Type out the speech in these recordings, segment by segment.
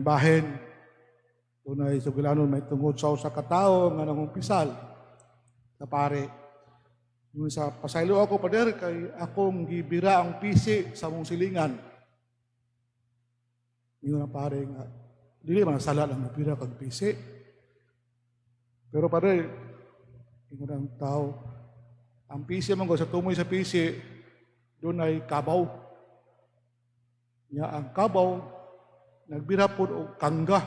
bahin, doon ay sugilanon may tungod sa usa ka tawo nga nangumpisal sa pare. Nung sa pasaylo ako pader kay akong gibira ang pisi sa mong silingan. Yun ang pare nga, dili man sala lang mabira kag pisi. Pero pader, yun ang tao, ang pisi man ko sa tumoy sa pisi, doon ay kabaw. Nya ang kabaw, nagbira po og kangga.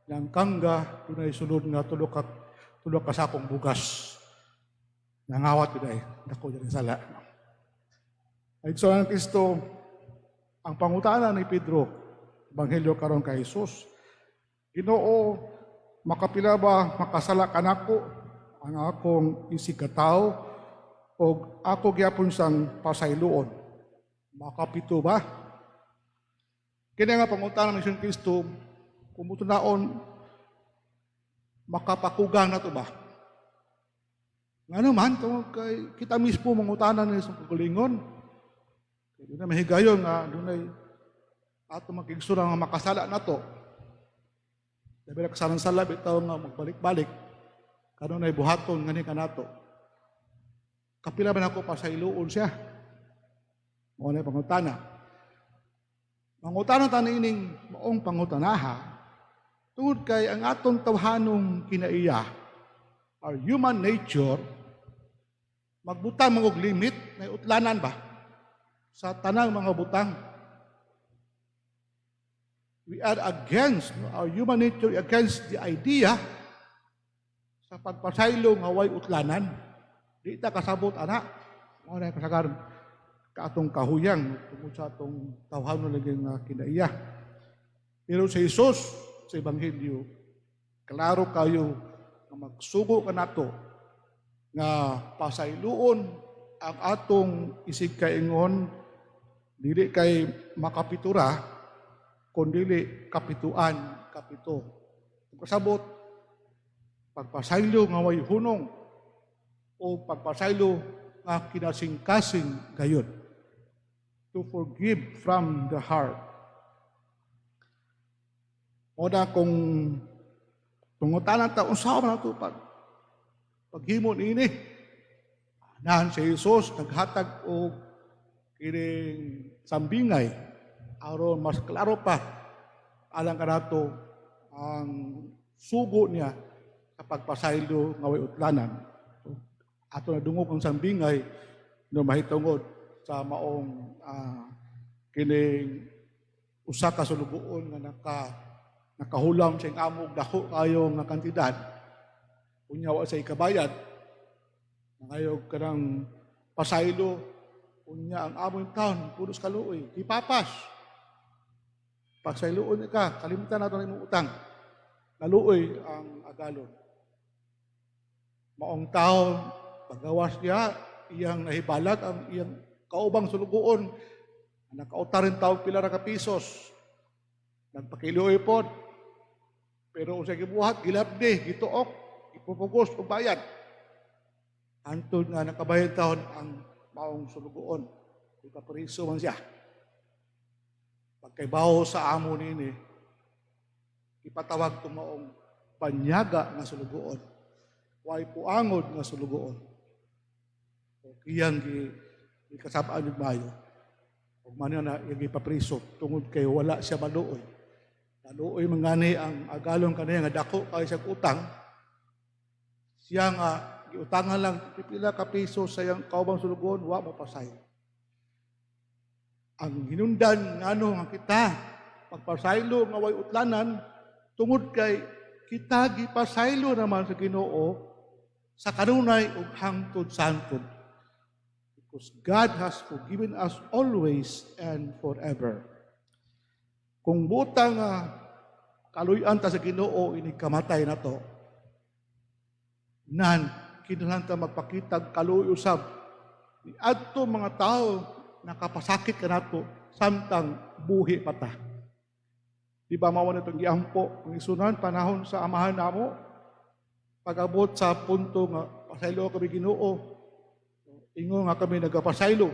Yang kangga, doon ay sulod nga tulok ka sakong bugas. Nangawat ko dahil, dako dyan sala. Ay so ang Kristo, ang pangutana ni Pedro, Ebanghelyo karon kay Jesus, Ginoo, makapila ba makasala kanako ang akong isigataw o ako gyapon sang pasayloon? Makapito ba? Kini nga pangutana ni Kristo, kumutunaon, makapakugang na to ba? Nga naman, kay kita mismo mangutanan ni sa kagalingon. Doon na mahigayon nga, doon ay ato makigsura nga makasala na to. Dahil na kasalang sala, bitaw nga magbalik-balik. Kanon ay buhaton, ngani ka na to. Kapila ba na ako pa sa iluon siya? Mga na pangutana. Mangutana ta ining maong pangutanaha, tungod kay ang atong tawhanong kinaiya, our human nature, magbutang mga limit, may utlanan ba? Sa tanang mga butang. We are against, our human nature against the idea sa pagpasaylo nga way utlanan. Di ta kasabot, anak. Mga na kasagaran, kaatong kahuyang, tungkol sa atong tawhanon laging kinaiya. Pero sa Isus, sa Ebanghelyo, klaro kayo na magsugo ka nato nga pasayloon ang atong isig kaingon, dili kay makapitura, kundi kapituan, kapito. Kasabot, pagpasaylo nga way hunong o pagpasaylo nga kinasing-kasing gayon. To forgive from the heart. O na kung tungutanan ta, unsa man nato paghimon ini. Nahan si Jesus naghatag og kining sambingay aron mas klaro pa alang kanato ang sugo niya sa pagpasaylo nga way utlanan. Ato na dungog ang sambingay no mahitungod sa maong kining usa ka sulugoon nga nakahulam sa amog dako kayo nga kantidad unya wa sa ikabayad ngayo kanang pasaylo unya ang among taon pulos kaluoy ipapas pasayloon ka kalimutan nato ang imong utang kaluoy ang agalon maong taon paggawas niya iyang nahibalag ang iyang kaubang sulugoon nakautarin tawag pila ra ka pisos nagpakiluoy pod pero usay gibuhat gilabdi gituok ipupugos og bayad antod nga nakabayad taon ang maong sulugoon ipapariso man siya pagkaybaho sa amo nini ipatawag tong maong panyaga nga sulugoon way puangod nga sulugoon iyang ikasabaan yung mayo. Huwag man na ipapriso tungod kay wala siya maluoy. Naluoy mangani ang agalon kaniya nga dako kay sa utang. Siya nga giutangan lang pipila ka piso sa iyang kaubang sulugon, wa mo pasay. Ang hinundan ngano nga kita pagpasaylo nga way utlanan tungod kay kita gipasaylo naman sa Ginoo sa kanunay ug hangtod santod. Because God has forgiven us always and forever. Kung butang kaluyan ta sa Ginoo ini kamatay na to, nan kinahanglan ta magpakitag kaluoy usab ni adto mga tao nakapasakit ka nato samtang buhi pa ta. Di ba mao nitong giampo ang isunan panahon sa amahan namo pag-abot sa punto nga pasaylo kami Ginoo. Ingon nga kami nagapasaylo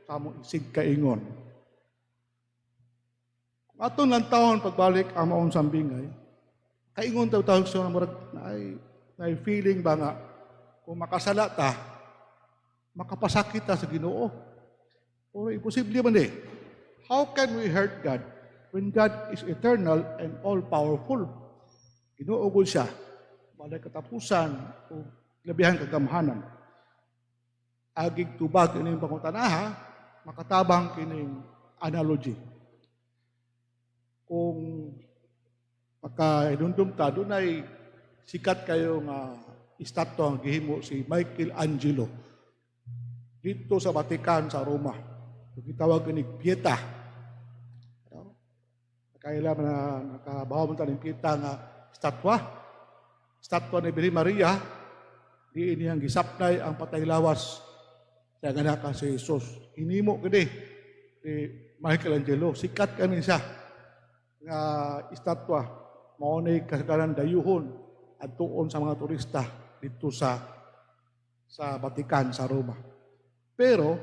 sa among isig kaingon. Kung Atong lang taon pagbalik ang maong sambingay, kaingon taw siya na feeling ba nga, kung makasala ta, makapasakit ta sa Ginoo. O imposible man eh. How can we hurt God when God is eternal and all-powerful? Ginuugol siya, walay katapusan o labihan kagamhanan. Agig tubag kining pangutanaha, makatabang kining analogy. Kung makainundom ta, doon ay sikat kayo nga estatwa ang gihimo si Michelangelo dito sa Vatican sa Roma. Gitawag ni Pieta. Kailan na nakabahaw mo tayo ng Pieta nga estatwa. Estatwa ni Birhen Maria, di iniyang gisapnay ang patay lawas sa anak si Jesus. Hinimo kini ni Michelangelo. Sikat kami siya nga estatwa. Maunay kasagaran dayuhon at tuon sa mga turista dito sa Vatican, sa Roma. Pero,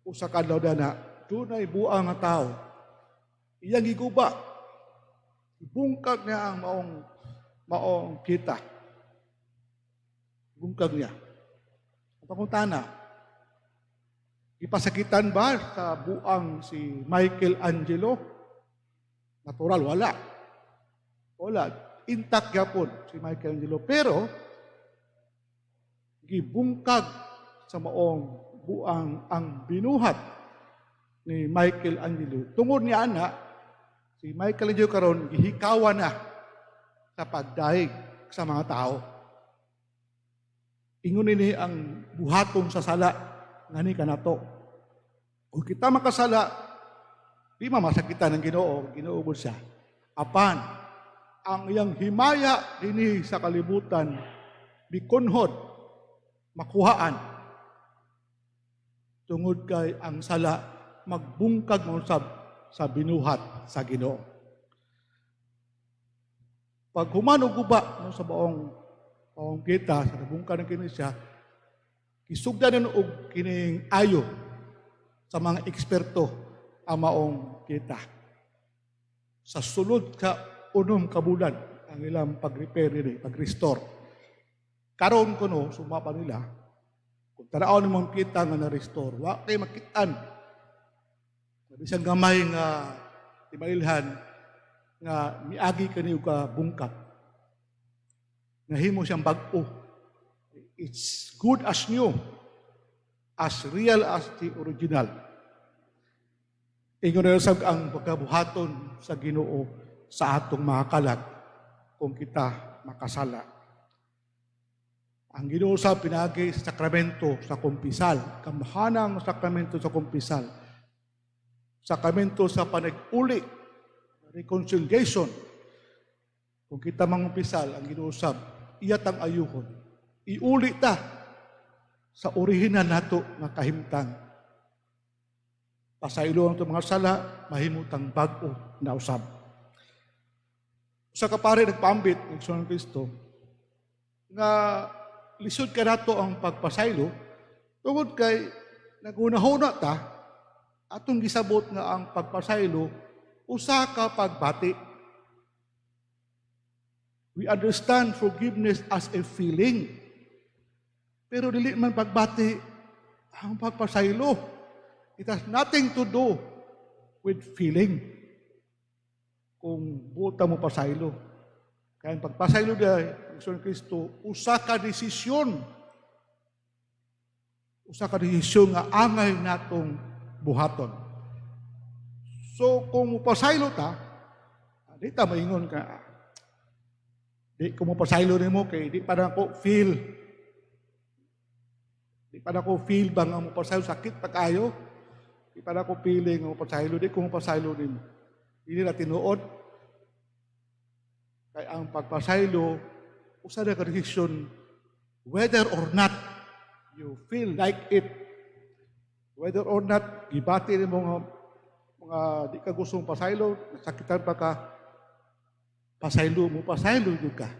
usa kadlaw na, dunay buang nga tao. Iyang giguba. Ibungkag niya ang maong kita. Ibungkag niya. Ang pangutana, ipasakitan ba sa buang si Michelangelo? Natural, wala. Wala. Intact yapon si Michelangelo. Pero, gibungkag sa maong buang ang binuhat ni Michelangelo. Tungod niya ana, si Michelangelo karon gihikawan na sa pagdaig sa mga tao. Ingon ini ang buhaton sa sala ngani kanato. Kung kita makasala, di mamasakitan ng Ginoo, ginuugol siya. Apan, ang iyang himaya dinhi sa kalibutan, bikunhod, makuhaan. Tungod kay ang sala, magbungkag mo sa binuhat sa Ginoo. Pag human og guba sa baong kita, sa nabungkag ng kini siya, kisugdan og kining ayo sa mga eksperto ang maong kita. Sa sulod ka unom kabulan ang ilang pag-repair nila, pag-restore. Karon ko no, sumapa nila, kung tanaon mong kita nga na-restore, wa kayo makitaan. Bisang gamay nga timailhan nga miagi kaniyo ka bungkag. Nahimo siyang bag-o. It's good as new, as real as the original. Ingon na sab ang pagkabuhaton sa Ginoo sa atong mga kalag kung kita makasala. Ang Ginoo sa pinagi sa sakramento sa kumpisal, kamhanang sakramento sa kumpisal, sakramento sa panag-uli, reconciliation. Kung kita mangumpisal, ang Ginoo sab iyat ang ayuhon. Iuli ta sa orihinal nato nga kahimtang. Pasaylo ang mga sala, mahimutang bag-o na usab. Sa kapare nagpaambit ng Igsoon ng Kristo, nga lisod ka nato ang pagpasaylo, tungod kay nagunahuna ta, atong gisabot nga ang pagpasaylo, usa ka pagbati. We understand forgiveness as a feeling. Pero dili man pagbati ang pagpasaylo. It has nothing to do with feeling. Kung buta mo pasaylo. Kaya ang pagpasaylo dahil, Igsoon ng Kristo, usa ka desisyon. Usa ka desisyon nga angay natong buhaton. So, kung mupasaylo ta, di ta maingon ka, di kung mupasaylo ni mo, kay di pa na ako feel. Di pa na ako feel bang ang mupasaylo, sakit pa kayo. Di pa na ako feeling ang mupasaylo, di kung mupasaylo ni mo. Hindi na tinuod. Kaya ang pagpasaylo, usa na ka desisyon, whether or not you feel like it, whether or not, gibati ni mga di ka gustong pasaylo, nasakitan pa ka, pasaylo mo, pasaylo yun ka.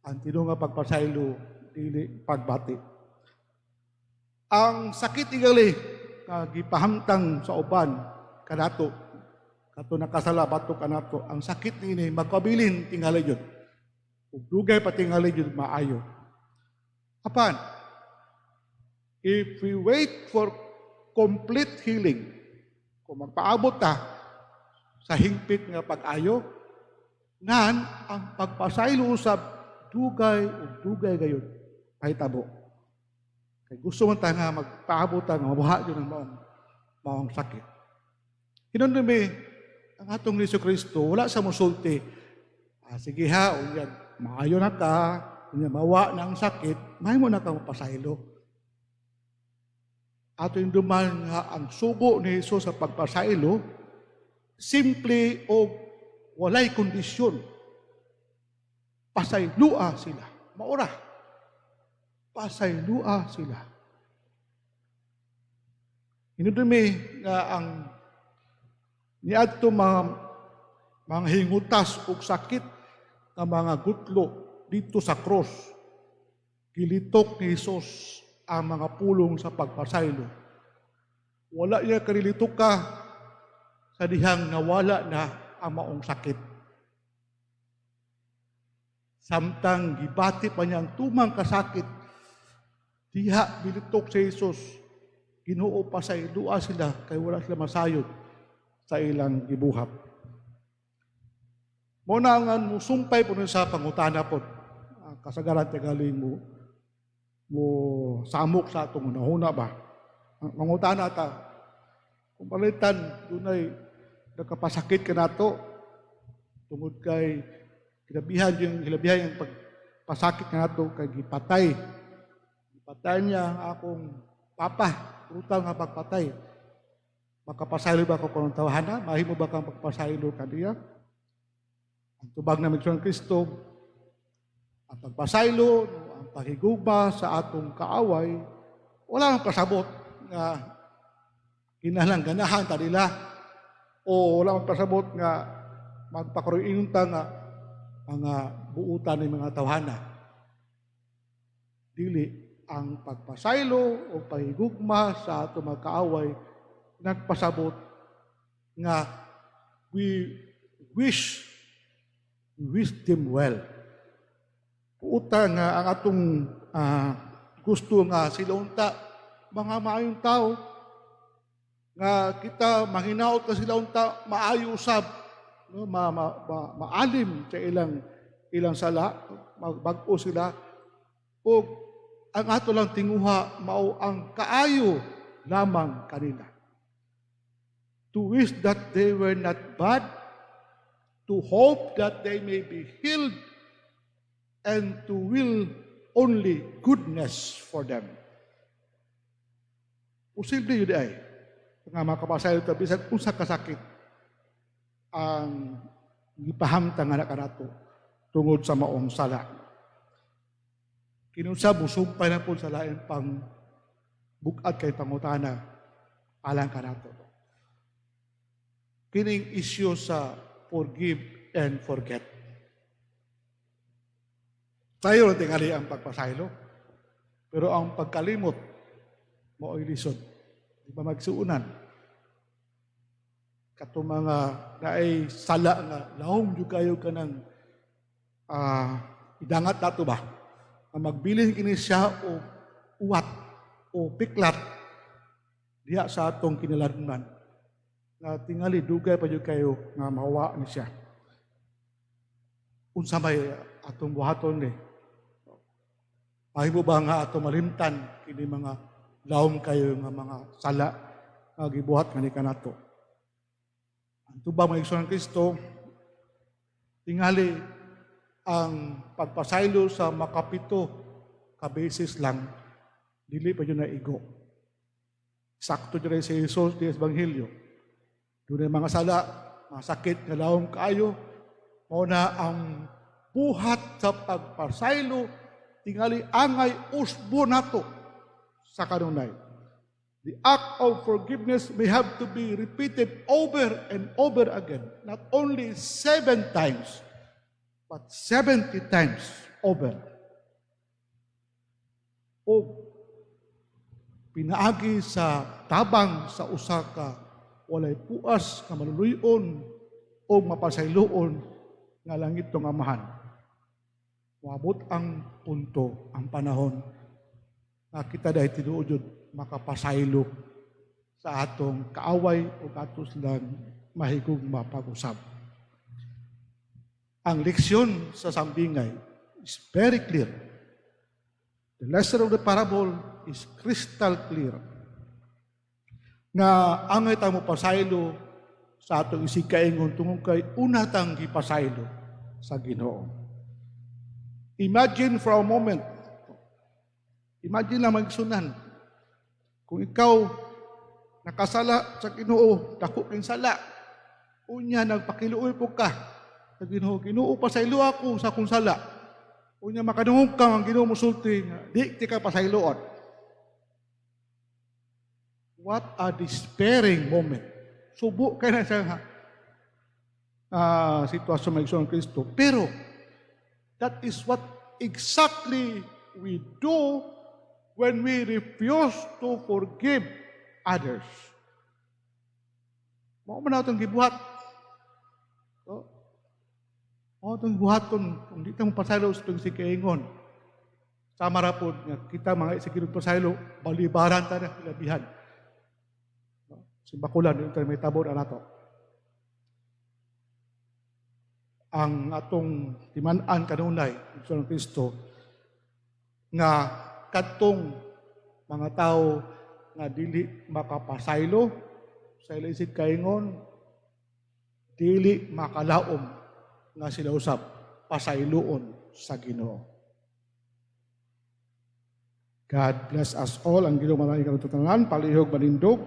Ang tinong nga pagpasaylo, dili pagbati. Ang sakit igali, gipahamtang sa uban, kanato, kato nakasala batok kanato ang sakit niini magpabilin tingali jud. Ug dugay pa tingali jud maayo. Apan, if we wait for complete healing, kung magpaabot ta sa hingpit nga pag-ayo, nan ang pagpasaylo usab dugay ug dugay gayud pahitabo. Kay gusto man ta nga magpaabot ta nga mabuha jud ang maong sakit. Hinunumi ang atong Hesus Kristo wala sa mosulti. Sige ha, unyag maayo na ka, unyag mawa na ang sakit, mahimo na ka mapasaylo. Ato yung duman nga ang sugo ni Jesus sa pagpasaylo, simple o walay kondisyon. Pasaylua sila. Maura. Pasaylua sila. Hinudumi nga ang niadto mga hingutas ug sakit nga mga gutlo dito sa cross. Gilitok ni Jesus ang mga pulong sa pagpasaylo. Wala niya karilitok ka sa dihang nawala na ang maong sakit. Samtang gibati pa niya ang tumang kasakit, diha bilitok si Jesus, Ginoo pa sa ilua sila, kay wala sila masayod sa ilang gibuhat. Muna nga musumpay po sa pangutana po, kasagaran tigaling mo samok sa atong unahuna ba? Mangutana ta, kung palitan, dunay nakapasakit ka na to, tungod kay hilabihan yung pagpasakit ka na to, kay gipatay. Gipatay niya ang akong papa, brutal nga pagpatay. Makapasaylo ba ko kung tawhana? Mahimo ba kang pagpasaylo kaniya? Ang tubag na Migsoon Kristo, ang pagpasaylo, ang paghigugma sa atong kaaway, wala nang pasabot nga kinahanglan ganahan ta nila o wala nang pasabot nga magpakuruin ta nga mga buutan ng mga tawhana. Dili ang pagpasaylo o paghigugma sa atong mga kaaway nagpasabot nga we wish them well. Puuta nga ang atong gusto nga sila unta mga maayong tao nga kita manghinaot ka sila unta maayo usab no maalim sa ilang sala magbag-o sila o ang ato lang tinguha mao ang kaayo lamang kanila. To wish that they were not bad, to hope that they may be healed, and to will only goodness for them. Posible yun ay, nga makapasaylo ta bisag unsa kasakit ang gipahamtang nga kanato tungod sa maong sala. Kinunsa musumpay na po sa lain pang bukad kay pangutana alang kanato. Kining issue sa forgive and forget. Tayo lang tingali ang pagpasaylo, pero ang pagkalimot, mao'y lisod. Di ba magsuunan? Kato mga naay sala nga, lahong yung kayo ka ng idangat nato ba? Ang magbilin kini siya o uwat o piklat diya sa atong kiniladman na tingali dugay pa yung kayo nga mawa ni siya. Unsa may atong buhaton ni? Mahimo ba nga atong malimtan kini mga lawom kayo nga mga sala nga gibuhat nga ni kanato? Ang tubang mga Igsoon ng Kristo, tingali ang pagpasaylo sa makapito ka beses lang, dili pa yun na igo. Sakto dyan si Jesus di Ebanghelyo. Doon ay mga sala, mga sakit nga lawom kaayo, muna ang buhat sa pagpasaylo, tingali angay usbo nato sa kanunay. The act of forgiveness may have to be repeated over and over again, not only 7 times, but 70 times over. O pinaagi sa tabang sa usa ka walay puas nga maluluyon o mapasayloon nga langit tong amahan. Wabot ang punto, ang panahon nga kita dahil tinuod makapasaylo sa atong kaaway o atos lang mahigong mapag-usab. Ang leksyon sa sambingay is very clear. The lesson of the parable is crystal clear. Nga angay ta mo pasaylo sa atong isikaingon tungod kay una tang gipasaylo sa Ginoo. Imagine for a moment, imagine na magsunan, kung ikaw nakasala sa Ginoo, dako king sala, unya nagpakiluoy po ka sa Ginoo, Ginoo pasaylo ako sa akong sala. Unya makadungog ka ang Ginoo mosulti nga di ka pasayloon. What a despairing moment. Subo kay na sa sitwasyon ng Igsoon Kristo. Pero that is what exactly we do when we refuse to forgive others. Mao man natong gibuhat. So, mao tong buhaton kung di ta mo pasaylo sa tong sikaingon. Sama ra pod nga kita mga isikirud pasaylo, balibaran ta na ilabihan. Simbakulan yung may tabor nato. Ang atong timan-an kanunay sa Kristo nga katong mga tao nga dili makapasaylo sa ilang isig kaingon, dili makalaom nga sila usab pasayloon sa Ginoo. God bless us all. Ang Ginoo maraming katutanan, palihog manindog.